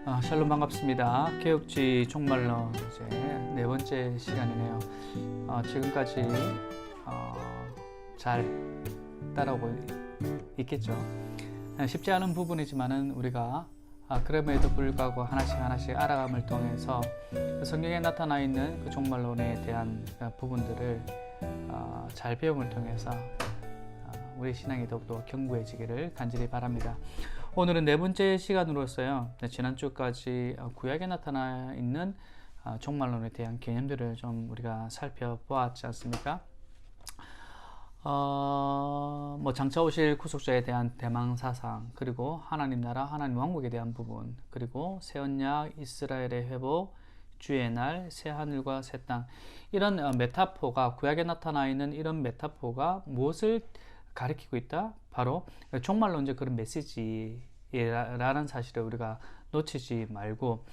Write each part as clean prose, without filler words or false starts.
샬롬 반갑습니다. 개혁주의 종말론 이제 네 번째 시간이네요. 지금까지 잘 따라오고 있겠죠. 쉽지 않은 부분이지만은 우리가 그럼에도 불구하고 하나씩 알아감을 통해서 성경에 나타나 있는 그 종말론에 대한 부분들을 잘 배움을 통해서 우리 신앙이 더욱더 견고해지기를 간절히 바랍니다. 오늘은 네 번째 시간으로서요, 지난주까지 구약에 나타나 있는 종말론에 대한 개념들을 좀 우리가 살펴보았지 않습니까? 장차 오실 구속자에 대한 대망 사상, 그리고 하나님 나라, 하나님 왕국에 대한 부분, 그리고 새 언약, 이스라엘의 회복, 주의 날, 새 하늘과 새 땅, 이런 메타포가, 구약에 나타나 있는 이런 메타포가 무엇을 가리키고 있다? 바로 종말론적 그런 메시지라는 사실을 우리가 놓치지 말고,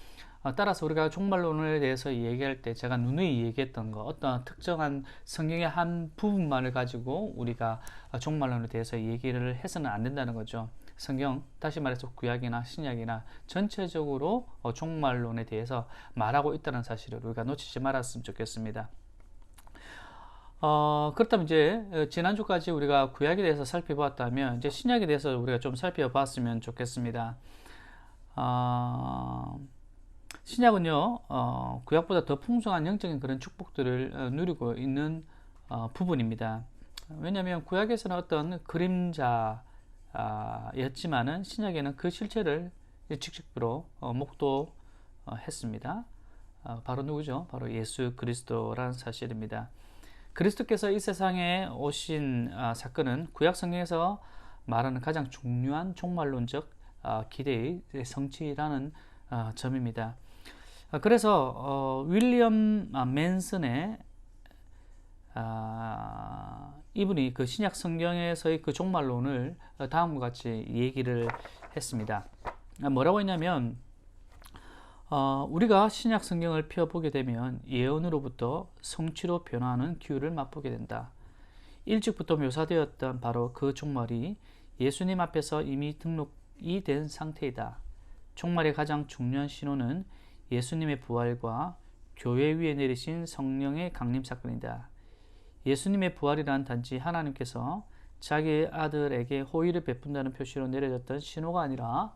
따라서 우리가 종말론에 대해서 얘기할 때 제가 누누이 얘기했던 거, 어떤 특정한 성경의 한 부분만을 가지고 우리가 종말론에 대해서 얘기를 해서는 안 된다는 거죠. 성경, 다시 말해서 구약이나 신약이나 전체적으로 종말론에 대해서 말하고 있다는 사실을 우리가 놓치지 말았으면 좋겠습니다. 그렇다면 이제 지난주까지 우리가 구약에 대해서 살펴보았다면 이제 신약에 대해서 우리가 좀 살펴봤으면 좋겠습니다. 신약은요, 구약보다 더 풍성한 영적인 그런 축복들을 누리고 있는 부분입니다. 왜냐하면 구약에서는 어떤 그림자였지만은 신약에는 그 실체를 직접으로 목도했습니다. 바로 누구죠? 바로 예수 그리스도라는 사실입니다. 그리스도께서 이 세상에 오신 사건은 구약 성경에서 말하는 가장 중요한 종말론적 기대의 성취라는 점입니다. 그래서 윌리엄 맨슨의 이분이 그 신약 성경에서의 그 종말론을 다음과 같이 얘기를 했습니다. 뭐라고 했냐면, 우리가 신약 성경을 펴보게 되면 예언으로부터 성취로 변화하는 기후를 맛보게 된다. 일찍부터 묘사되었던 바로 그 종말이 예수님 앞에서 이미 등록이 된 상태이다. 종말의 가장 중요한 신호는 예수님의 부활과 교회 위에 내리신 성령의 강림 사건이다. 예수님의 부활이란 단지 하나님께서 자기의 아들에게 호의를 베푼다는 표시로 내려졌던 신호가 아니라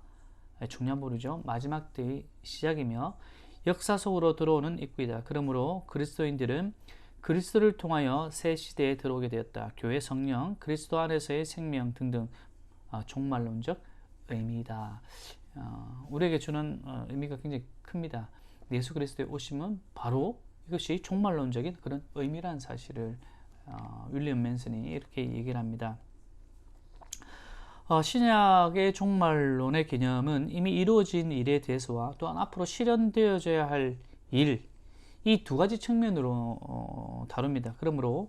중요한 부분이죠. 마지막 때의 시작이며 역사 속으로 들어오는 입구이다. 그러므로 그리스도인들은 그리스도를 통하여 새 시대에 들어오게 되었다. 교회 성령, 그리스도 안에서의 생명 등등 종말론적 의미이다. 우리에게 주는 의미가 굉장히 큽니다. 예수 그리스도의 오심은 바로 이것이 종말론적인 그런 의미라는 사실을 윌리엄 맨슨이 이렇게 얘기를 합니다. 신약의 종말론의 개념은 이미 이루어진 일에 대해서와 또한 앞으로 실현되어져야 할 일, 이 두 가지 측면으로 다룹니다. 그러므로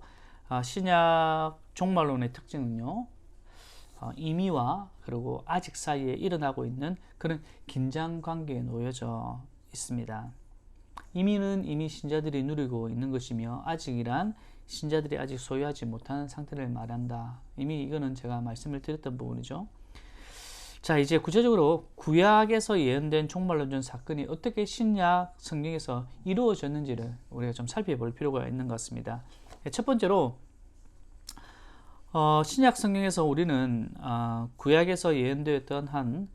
신약 종말론의 특징은요, 이미와 그리고 아직 사이에 일어나고 있는 그런 긴장 관계에 놓여져 있습니다. 이미는 이미 신자들이 누리고 있는 것이며, 아직이란 신자들이 아직 소유하지 못하는 상태를 말한다. 이미 이거는 제가 말씀을 드렸던 부분이죠. 자, 이제 구체적으로 구약에서 예언된 종말론적 사건이 어떻게 신약 성경에서 이루어졌는지를 우리가 좀 살펴볼 필요가 있는 것 같습니다. 첫 번째로 신약 성경에서 우리는 구약에서 예언되었던 한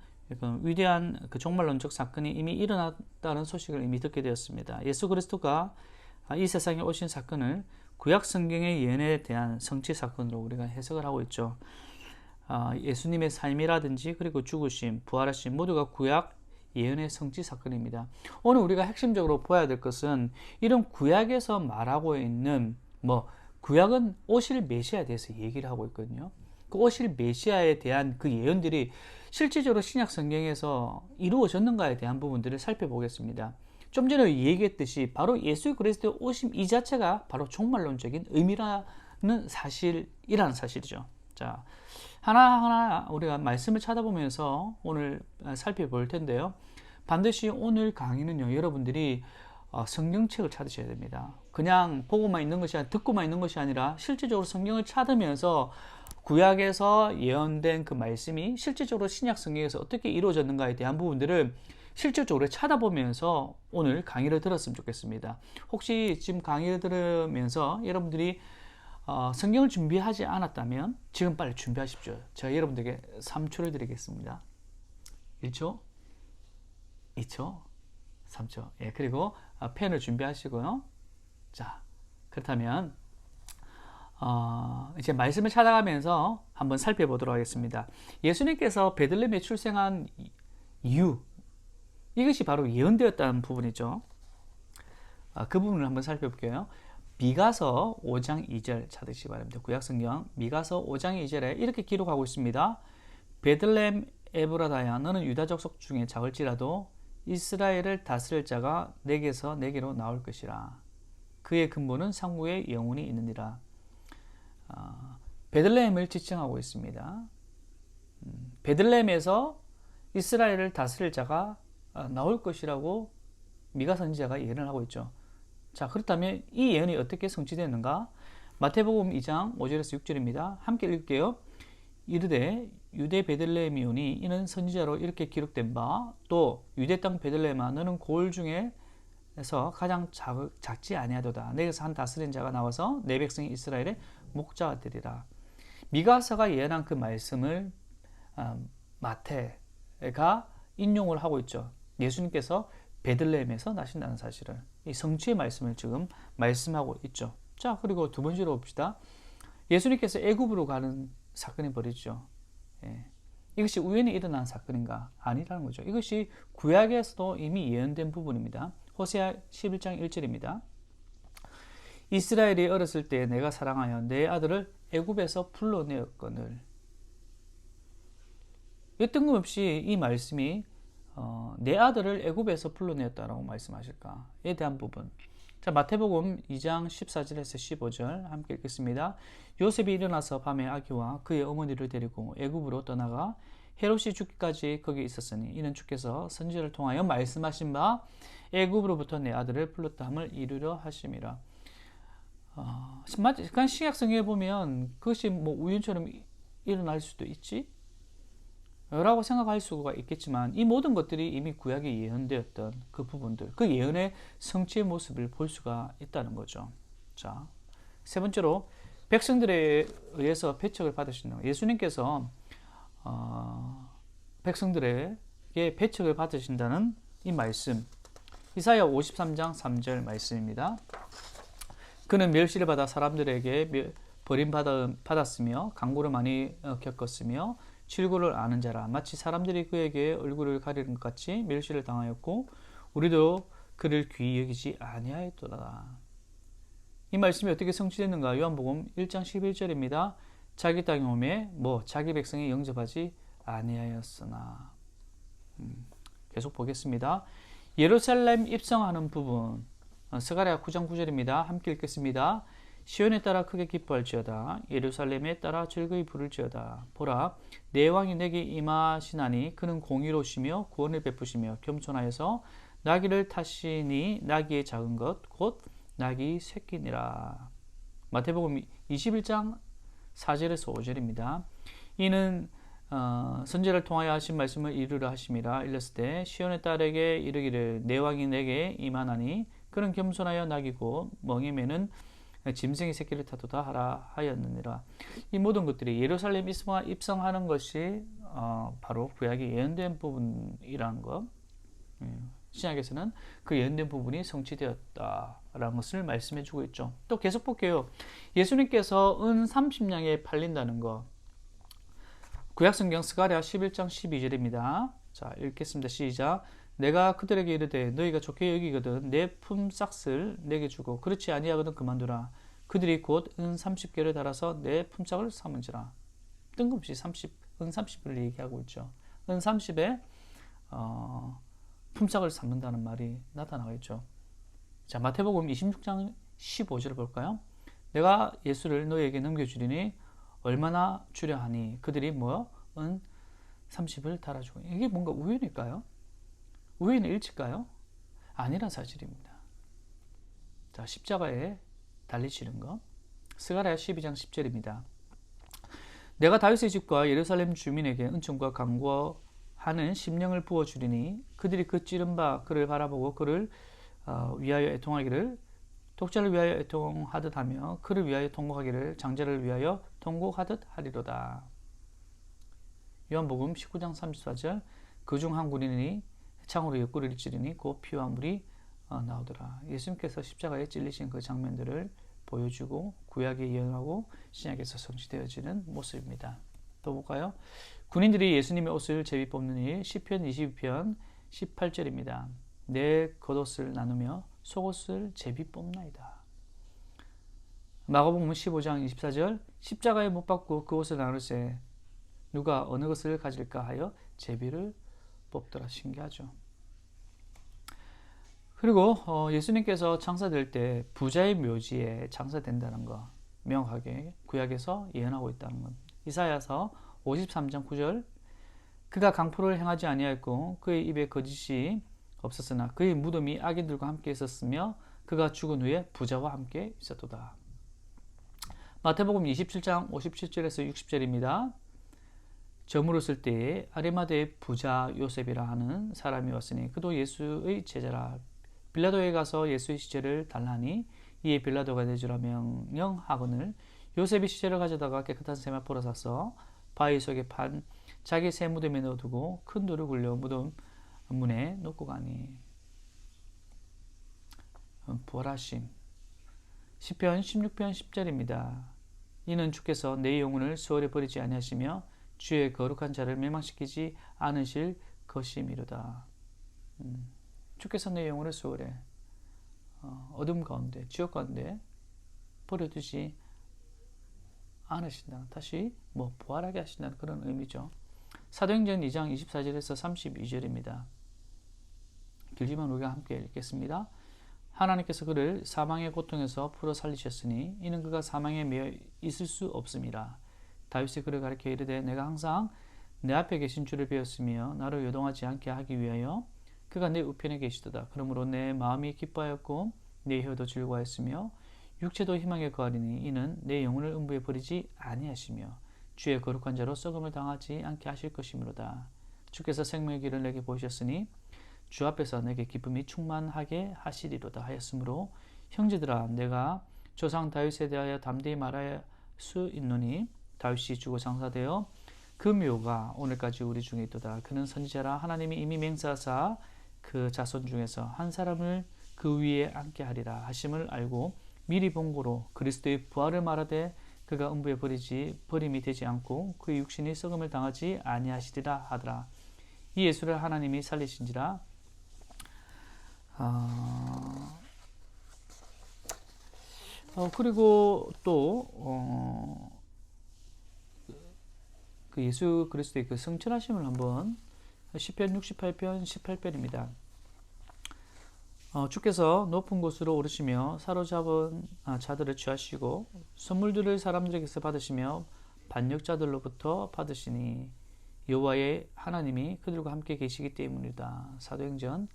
위대한 그 종말론적 사건이 이미 일어났다는 소식을 이미 듣게 되었습니다. 예수 그리스도가 이 세상에 오신 사건을 구약 성경의 예언에 대한 성취 사건으로 우리가 해석을 하고 있죠. 예수님의 삶이라든지 그리고 죽으심, 부활하심 모두가 구약 예언의 성취 사건입니다. 오늘 우리가 핵심적으로 보아야 될 것은 이런 구약에서 말하고 있는 구약은 오실 메시아에 대해서 얘기를 하고 있거든요. 그 오실 메시아에 대한 그 예언들이 실질적으로 신약 성경에서 이루어졌는가에 대한 부분들을 살펴보겠습니다. 좀 전에 얘기했듯이 바로 예수 그리스도의 오심 이 자체가 바로 종말론적인 의미라는 사실이라는 사실이죠. 자, 하나하나 우리가 말씀을 찾아보면서 오늘 살펴볼 텐데요. 반드시 오늘 강의는요, 여러분들이 성경책을 찾으셔야 됩니다. 그냥 보고만 있는 것이 아니라, 듣고만 있는 것이 아니라 실질적으로 성경을 찾으면서 구약에서 예언된 그 말씀이 실질적으로 신약 성경에서 어떻게 이루어졌는가에 대한 부분들을 실질적으로 찾아보면서 오늘 강의를 들었으면 좋겠습니다. 혹시 지금 강의를 들으면서 여러분들이 성경을 준비하지 않았다면 지금 빨리 준비하십시오. 제가 여러분들에게 3초를 드리겠습니다. 1초, 2초, 3초. 예, 그리고 펜을 준비하시고요. 자, 그렇다면 이제 말씀을 찾아가면서 한번 살펴보도록 하겠습니다. 예수님께서 베들레헴에 출생한 이유, 이것이 바로 예언되었다는 부분이죠. 그 부분을 한번 살펴볼게요. 미가서 5장 2절 찾으시기 바랍니다. 구약성경 미가서 5장 2절에 이렇게 기록하고 있습니다. 베들레헴 에브라다야, 너는 유다 족속 중에 작을지라도 이스라엘을 다스릴 자가 내게서 내게로 나올 것이라. 그의 근본은 상무에 영원히 있느니라. 베들레헴을 지칭하고 있습니다. 베들레헴에서 이스라엘을 다스릴 자가 나올 것이라고 미가 선지자가 예언을 하고 있죠. 자, 그렇다면 이 예언이 어떻게 성취되는가? 마태복음 2장 5절에서 6절입니다. 함께 읽을게요. 이르되 유대 베들레헴이오니 이는 선지자로 이렇게 기록된 바, 또 유대 땅 베들레헴아 너는 고을 중에서 가장 작지 아니하도다. 내게서 한 다스린 자가 나와서 내 백성 이스라엘의 목자가 되리라. 미가서가 예언한 그 말씀을 마태가 인용을 하고 있죠. 예수님께서 베들레헴에서 나신다는 사실을, 이 성취의 말씀을 지금 말씀하고 있죠. 자, 그리고 두 번째로 봅시다. 예수님께서 애굽으로 가는 사건이 벌어지죠. 예. 이것이 우연히 일어난 사건인가? 아니라는 거죠. 이것이 구약에서도 이미 예언된 부분입니다. 호세아 11장 1절입니다. 이스라엘이 어렸을 때 내가 사랑하여 내 아들을 애굽에서 불러내었거늘. 뜬금없이 이 말씀이 내 아들을 애굽에서 불러내었다라고 말씀하실까에 대한 부분. 자, 마태복음 2장 14절에서 15절 함께 읽겠습니다. 요셉이 일어나서 밤에 아기와 그의 어머니를 데리고 애굽으로 떠나가 헤롯이 죽기까지 거기 있었으니 이는 주께서 선지자를 통하여 말씀하신 바 애굽으로부터 내 아들을 불렀다 함을 이루려 하심이라. 신약 성경에 보면 그것이 뭐 우연처럼 일어날 수도 있지 라고 생각할 수가 있겠지만 이 모든 것들이 이미 구약에 예언되었던 그 부분들, 그 예언의 성취의 모습을 볼 수가 있다는 거죠. 자, 세 번째로 백성들에 의해서 배척을 받으신다. 예수님께서 백성들에게 배척을 받으신다는 이 말씀, 이사야 53장 3절 말씀입니다. 그는 멸시를 받아 사람들에게 버림받았으며 강고를 많이 겪었으며 실고를 아는 자라. 마치 사람들이 그에게 얼굴을 가리는 것 같이 멸시를 당하였고 우리도 그를 귀히 여기지 아니하였도다. 이 말씀이 어떻게 성취됐는가? 요한복음 1장 11절입니다. 자기 땅에 오매 자기 백성이 영접하지 아니하였으나. 계속 보겠습니다. 예루살렘 입성하는 부분, 스가랴 9장 9절입니다. 함께 읽겠습니다. 시온에 따라 크게 기뻐할지어다. 예루살렘에 따라 즐거이 부를지어다. 보라, 내 왕이 내게 임하시나니 그는 공의로우시며 구원을 베푸시며 겸손하여서 나귀를 타시니 나귀의 작은 것 곧 나귀 새끼니라. 마태복음 21장 4절에서 5절입니다. 이는 선지자를 통하여 하신 말씀을 이루려 하심이라. 일렀을 때 시온의 딸에게 이르기를 내 왕이 내게 임하나니 그는 겸손하여 나귀고 멍에매는 짐승의 새끼를 타도다 하라 하였느니라. 이 모든 것들이 예루살렘 입성하는 것이 바로 구약에 예언된 부분이라는 것. 신약에서는 그 예언된 부분이 성취되었다라는 것을 말씀해 주고 있죠. 또 계속 볼게요. 예수님께서 은 30냥에 팔린다는 것. 구약성경 스가랴 11장 12절입니다. 자, 읽겠습니다. 시작. 내가 그들에게 이르되 너희가 좋게 여기거든 내 품삯을 내게 주고 그렇지 아니하거든 그만두라. 그들이 곧 은 30개를 달아서 내 품삯을 삼은지라. 뜬금없이 은 30을 얘기하고 있죠. 은 30에 품삯을 삼는다는 말이 나타나고 있죠. 자, 마태복음 26장 15절을 볼까요? 내가 예수를 너희에게 넘겨주리니 얼마나 주려 하니 그들이 은 30을 달아주고. 이게 뭔가 우연일까요? 우연의 일치일까요? 아니란 사실입니다. 자, 십자가에 달리시는 것. 스가랴 12장 10절입니다. 내가 다윗의 집과 예루살렘 주민에게 은총과 강구하여 하는 심령을 부어주리니 그들이 그 찌른 바 그를 바라보고 그를 위하여 애통하기를 독자를 위하여 애통하듯 하며 그를 위하여 통곡하기를 장자를 위하여 통곡하듯 하리로다. 요한복음 19장 34절 그 중 한 군인이 창으로 옆구리를 찌르니 곧 피와 물이 나오더라. 예수님께서 십자가에 찔리신 그 장면들을 보여주고 구약에 예언하고 신약에서 성취되어지는 모습입니다. 또 볼까요? 군인들이 예수님의 옷을 제비 뽑는 일 시편 22편 18절입니다. 내 겉옷을 나누며 속옷을 제비 뽑나이다. 마가복음 15장 24절 십자가에 못 박고 그 옷을 나눌세 누가 어느 것을 가질까 하여 제비를 뽑더라. 신기하죠. 그리고 예수님께서 창사될 때 부자의 묘지에 창사된다는 거 명확하게 구약에서 예언하고 있다는 것. 이사야서 53장 9절 그가 강포를 행하지 아니하였고 그의 입에 거짓이 없었으나 그의 무덤이 악인들과 함께 있었으며 그가 죽은 후에 부자와 함께 있었도다. 마태복음 27장 57절에서 60절입니다. 저물었을 때에 아리마대의 부자 요셉이라 하는 사람이 왔으니 그도 예수의 제자라. 빌라도에 가서 예수의 시체를 달라니 이에 빌라도가 내주라 명령하거늘 요셉이 시체를 가져다가 깨끗한 세마포로 사서 바위 속에 판 자기 새 무덤에 넣어두고 큰 돌을 굴려 무덤 문에 놓고 가니. 부활하심 시편 16편 10절입니다. 이는 주께서 내 영혼을 수월에 버리지 아니하시며 주의 거룩한 자를 멸망시키지 않으실 것이미로다. 주께서 내 영혼을 수월에 어둠 가운데 지옥 가운데 버려두지 않으신다. 다시 부활하게 하신다는 그런 의미죠. 사도행전 2장 24절에서 32절입니다. 길지만 우리가 함께 읽겠습니다. 하나님께서 그를 사망의 고통에서 풀어 살리셨으니 이는 그가 사망에 매여 있을 수 없음이라. 다윗이 그를 가리켜 이르되 내가 항상 내 앞에 계신 주를 배웠으며 나를 요동하지 않게 하기 위하여 그가 내 우편에 계시도다. 그러므로 내 마음이 기뻐하였고 내 혀도 즐거워하였으며 육체도 희망에 거하리니 이는 내 영혼을 음부에 버리지 아니하시며 주의 거룩한 자로 썩음을 당하지 않게 하실 것이므로다. 주께서 생명의 길을 내게 보이셨으니 주 앞에서 내게 기쁨이 충만하게 하시리로다 하였으므로 형제들아 내가 조상 다윗에 대하여 담대히 말할 수 있노니 다윗이 주고 장사되어 그 묘가 오늘까지 우리 중에 있도다. 그는 선지자라 하나님이 이미 맹세하사 그 자손 중에서 한 사람을 그 위에 앉게 하리라 하심을 알고 미리 본고로 그리스도의 부활을 말하되 그가 음부에 버림이 되지 않고 그의 육신이 썩음을 당하지 아니하시리라 하더라. 이 예수를 하나님이 살리신지라. 그리고 또 그 예수 그리스도의 그 성천하심을 한번 시편 68편 18편입니다. 주께서 높은 곳으로 오르시며 사로잡은 자들을 취하시고 선물들을 사람들에게서 받으시며 반역자들로부터 받으시니 여호와의 하나님이 그들과 함께 계시기 때문이다. 사도행전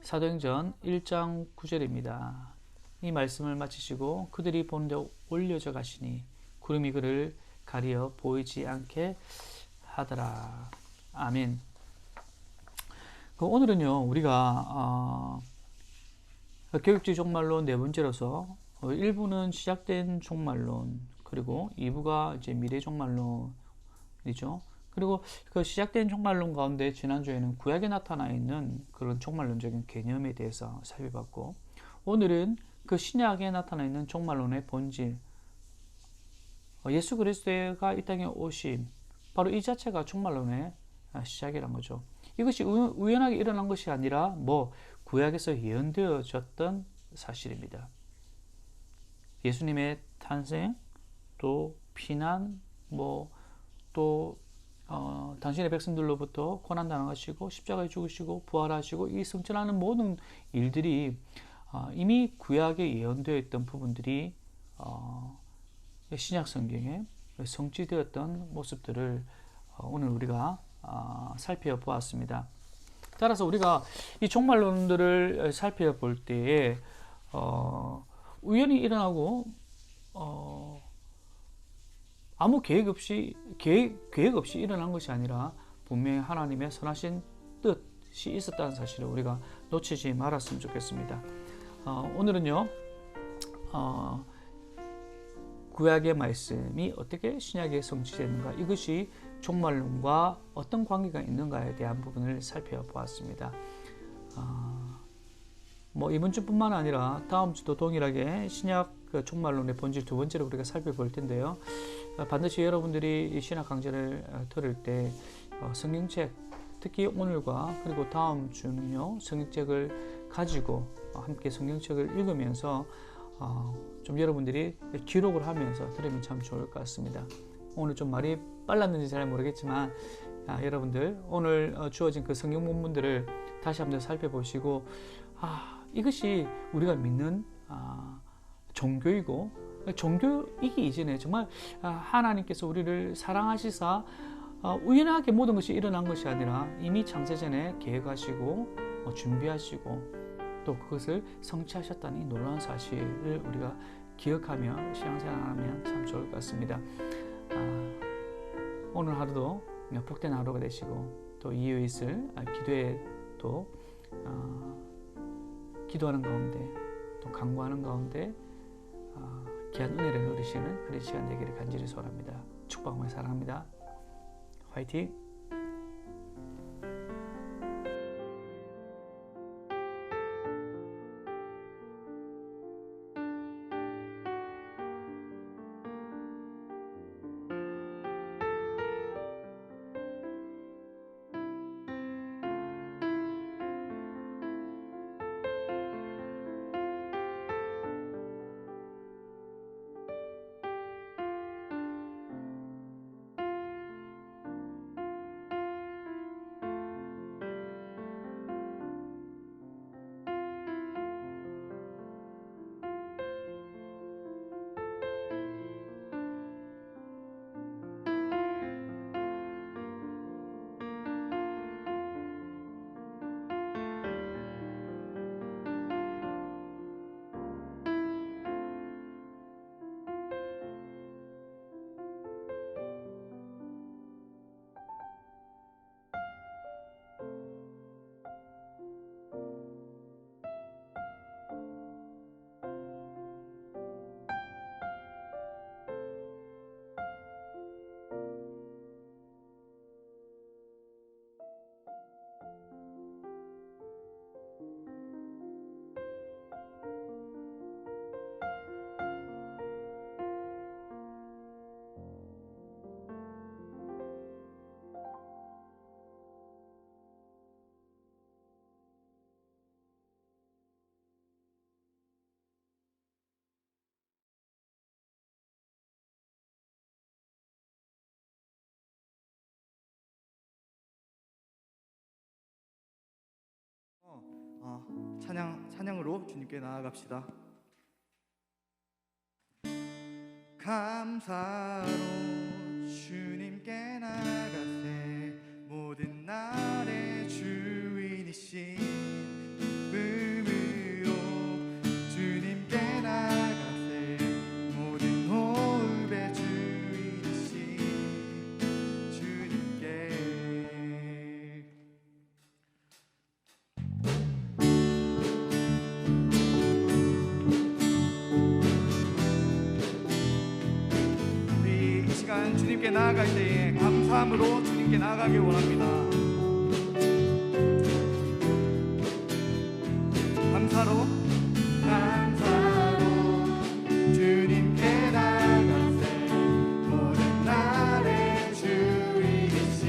1장 9절입니다. 이 말씀을 마치시고 그들이 보는데 올려져 가시니 구름이 그를 가리어 보이지 않게 하더라. 아멘. 오늘은요 우리가 교육지 종말론 네 번째로서 1부는 시작된 종말론 그리고 2부가 이제 미래 종말론이죠. 그리고 그 시작된 종말론 가운데 지난주에는 구약에 나타나 있는 그런 종말론적인 개념에 대해서 살펴봤고 오늘은 그 신약에 나타나 있는 종말론의 본질 예수 그리스도가 이 땅에 오심 바로 이 자체가 종말론의 시작이란 거죠. 이것이 우연하게 일어난 것이 아니라 구약에서 예언되어졌던 사실입니다. 예수님의 탄생, 또 피난, 또 당신의 백성들로부터 고난 당하시고 십자가에 죽으시고 부활하시고 이 성천하는 모든 일들이 이미 구약에 예언되어 있던 부분들이 신약 성경에 성취되었던 모습들을 오늘 우리가 살펴보았습니다. 따라서 우리가 이 종말론들을 살펴볼 때에 우연히 일어나고 아무 계획 없이 일어난 것이 아니라 분명히 하나님의 선하신 뜻이 있었다는 사실을 우리가 놓치지 말았으면 좋겠습니다. 오늘은요, 구약의 말씀이 어떻게 신약에 성취되는가, 이것이 종말론과 어떤 관계가 있는가에 대한 부분을 살펴보았습니다. 이번 주뿐만 아니라 다음 주도 동일하게 신약 종말론의 본질 두 번째로 우리가 살펴볼 텐데요. 반드시 여러분들이 이 신학 강좌를 들을 때 성경책, 특히 오늘과 그리고 다음 주는요, 성경책을 가지고 함께 성경책을 읽으면서 좀 여러분들이 기록을 하면서 들으면 참 좋을 것 같습니다. 오늘 좀 말이 빨랐는지 잘 모르겠지만 여러분들 오늘 주어진 그 성경 본문들을 다시 한번 살펴보시고 이것이 우리가 믿는 종교이고, 종교이기 이전에 정말 하나님께서 우리를 사랑하시사 우연하게 모든 것이 일어난 것이 아니라 이미 창세전에 계획하시고 준비하시고 또 그것을 성취하셨다는 이 놀라운 사실을 우리가 기억하며 신앙생활하면 참 좋을 것 같습니다. 오늘 하루도 복된 하루가 되시고 또 이후에 있을 기도에 또 기도하는 가운데 또 간구하는 가운데 귀한 은혜를 누리시는 그런 시간 되기를 간절히 소원합니다. 축복하며 사랑합니다. 화이팅! 찬양으로 주님께 나아갑시다. 감사로 주님께 나가세 모든 날의 주인이신 기쁨으로 주님께 나가세 모든 호흡의 주인이신 주님께 주님께 나아갈 때에 감사함으로 주님께 나아가길 원합니다. 감사로 주님께 나아가세 모든 날의 주인이신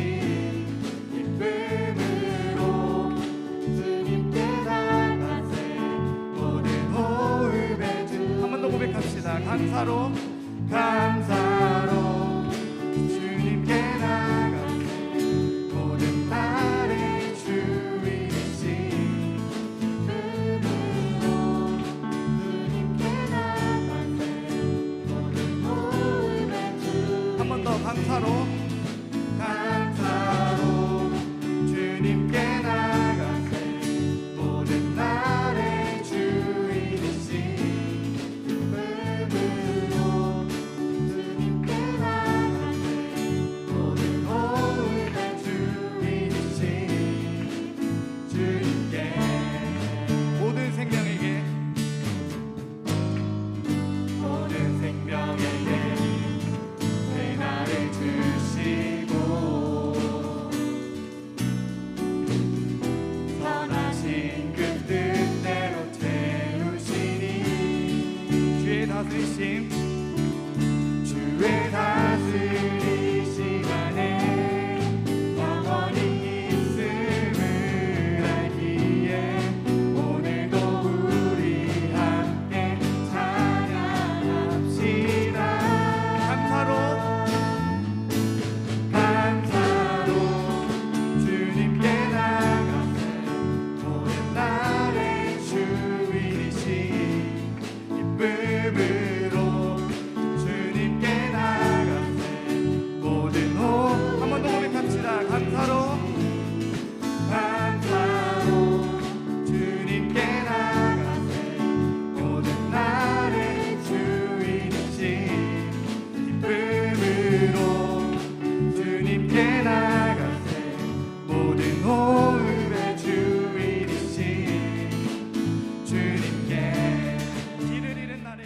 기쁨으로 주님께 나아가세 모든 호흡의 주 한 번 더 고백합시다. 감사로 감사로 주님께 나가세 모든 날의 주인이신 기쁨으로 주님께 나가세 주의 다스리심 안에 영원히 있음을 알기에 오늘도 우리 함께 찬양합시다. 감사로 주님께 나가세 모든 날의 주이신 기쁨으로 주님께 나가세 모든 호 한 번 더 고백합시다. 감사로 주님께 나가세 모든 날의 주이신 기쁨으로 주님께 나가세 모든 호흡의 주이신 주님께 길을 잃은 날에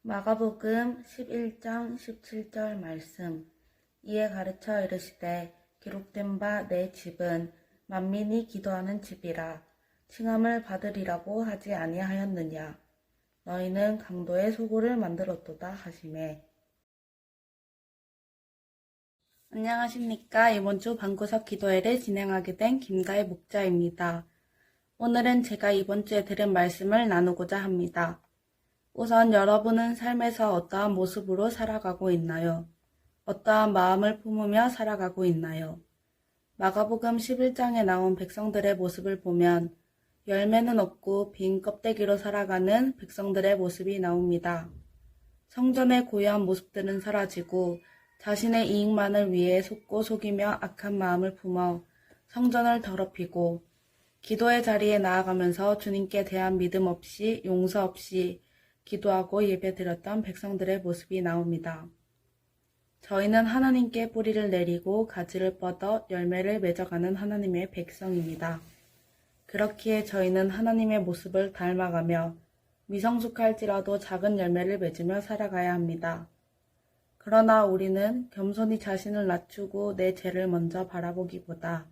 마가복음 11장 17절 말씀. 이에 가르쳐 이르시되 기록된 바 내 집은 만민이 기도하는 집이라 칭함을 받으리라고 하지 아니하였느냐. 너희는 강도의 소굴을 만들었도다 하시매. 안녕하십니까. 이번 주 방구석 기도회를 진행하게 된 김다혜 목자입니다. 오늘은 제가 이번 주에 들은 말씀을 나누고자 합니다. 우선 여러분은 삶에서 어떠한 모습으로 살아가고 있나요? 어떠한 마음을 품으며 살아가고 있나요? 마가복음 11장에 나온 백성들의 모습을 보면 열매는 없고 빈 껍데기로 살아가는 백성들의 모습이 나옵니다. 성전의 고유한 모습들은 사라지고 자신의 이익만을 위해 속고 속이며 악한 마음을 품어 성전을 더럽히고 기도의 자리에 나아가면서 주님께 대한 믿음 없이 용서 없이 기도하고 예배드렸던 백성들의 모습이 나옵니다. 저희는 하나님께 뿌리를 내리고 가지를 뻗어 열매를 맺어가는 하나님의 백성입니다. 그렇기에 저희는 하나님의 모습을 닮아가며 미성숙할지라도 작은 열매를 맺으며 살아가야 합니다. 그러나 우리는 겸손히 자신을 낮추고 내 죄를 먼저 바라보기보다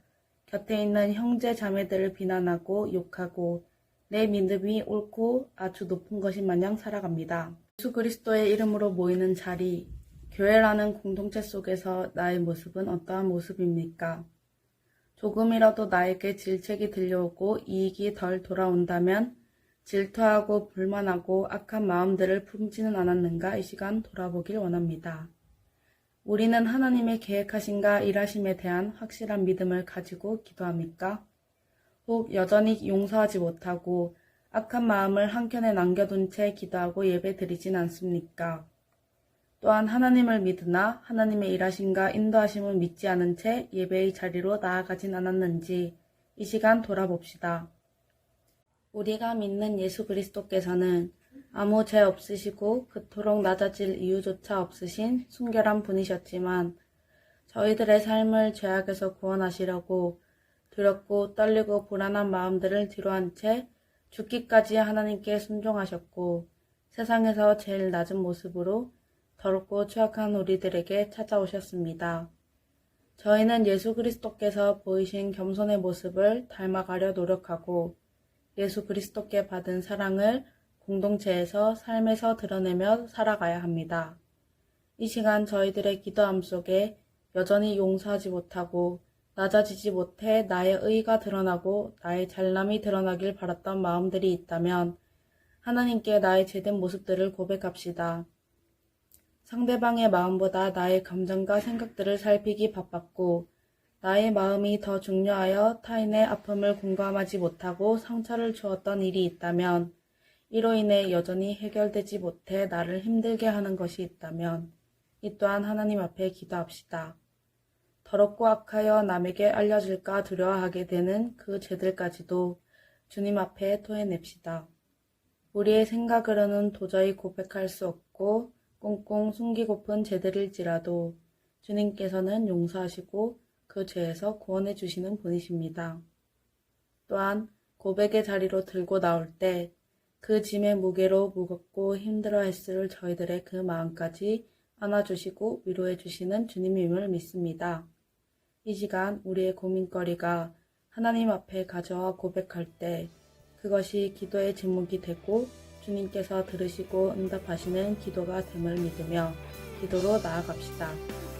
곁에 있는 형제 자매들을 비난하고 욕하고 내 믿음이 옳고 아주 높은 것인 마냥 살아갑니다. 예수 그리스도의 이름으로 모이는 자리, 교회라는 공동체 속에서 나의 모습은 어떠한 모습입니까? 조금이라도 나에게 질책이 들려오고 이익이 덜 돌아온다면 질투하고 불만하고 악한 마음들을 품지는 않았는가 이 시간 돌아보길 원합니다. 우리는 하나님의 계획하심과 일하심에 대한 확실한 믿음을 가지고 기도합니까? 혹 여전히 용서하지 못하고 악한 마음을 한켠에 남겨둔 채 기도하고 예배드리진 않습니까? 또한 하나님을 믿으나 하나님의 일하심과 인도하심을 믿지 않은 채 예배의 자리로 나아가진 않았는지 이 시간 돌아봅시다. 우리가 믿는 예수 그리스도께서는 아무 죄 없으시고 그토록 낮아질 이유조차 없으신 순결한 분이셨지만 저희들의 삶을 죄악에서 구원하시려고 두렵고 떨리고 불안한 마음들을 뒤로한 채 죽기까지 하나님께 순종하셨고 세상에서 제일 낮은 모습으로 더럽고 취약한 우리들에게 찾아오셨습니다. 저희는 예수 그리스도께서 보이신 겸손의 모습을 닮아가려 노력하고 예수 그리스도께 받은 사랑을 공동체에서 삶에서 드러내며 살아가야 합니다. 이 시간 저희들의 기도함 속에 여전히 용서하지 못하고 낮아지지 못해 나의 의가 드러나고 나의 잘남이 드러나길 바랐던 마음들이 있다면 하나님께 나의 죄된 모습들을 고백합시다. 상대방의 마음보다 나의 감정과 생각들을 살피기 바빴고 나의 마음이 더 중요하여 타인의 아픔을 공감하지 못하고 상처를 주었던 일이 있다면 이로 인해 여전히 해결되지 못해 나를 힘들게 하는 것이 있다면 이 또한 하나님 앞에 기도합시다. 더럽고 악하여 남에게 알려질까 두려워하게 되는 그 죄들까지도 주님 앞에 토해냅시다. 우리의 생각으로는 도저히 고백할 수 없고 꽁꽁 숨기고픈 죄들일지라도 주님께서는 용서하시고 그 죄에서 구원해 주시는 분이십니다. 또한 고백의 자리로 들고 나올 때 그 짐의 무게로 무겁고 힘들어했을 저희들의 그 마음까지 안아주시고 위로해 주시는 주님임을 믿습니다. 이 시간 우리의 고민거리가 하나님 앞에 가져와 고백할 때 그것이 기도의 제목이 되고 주님께서 들으시고 응답하시는 기도가 됨을 믿으며 기도로 나아갑시다.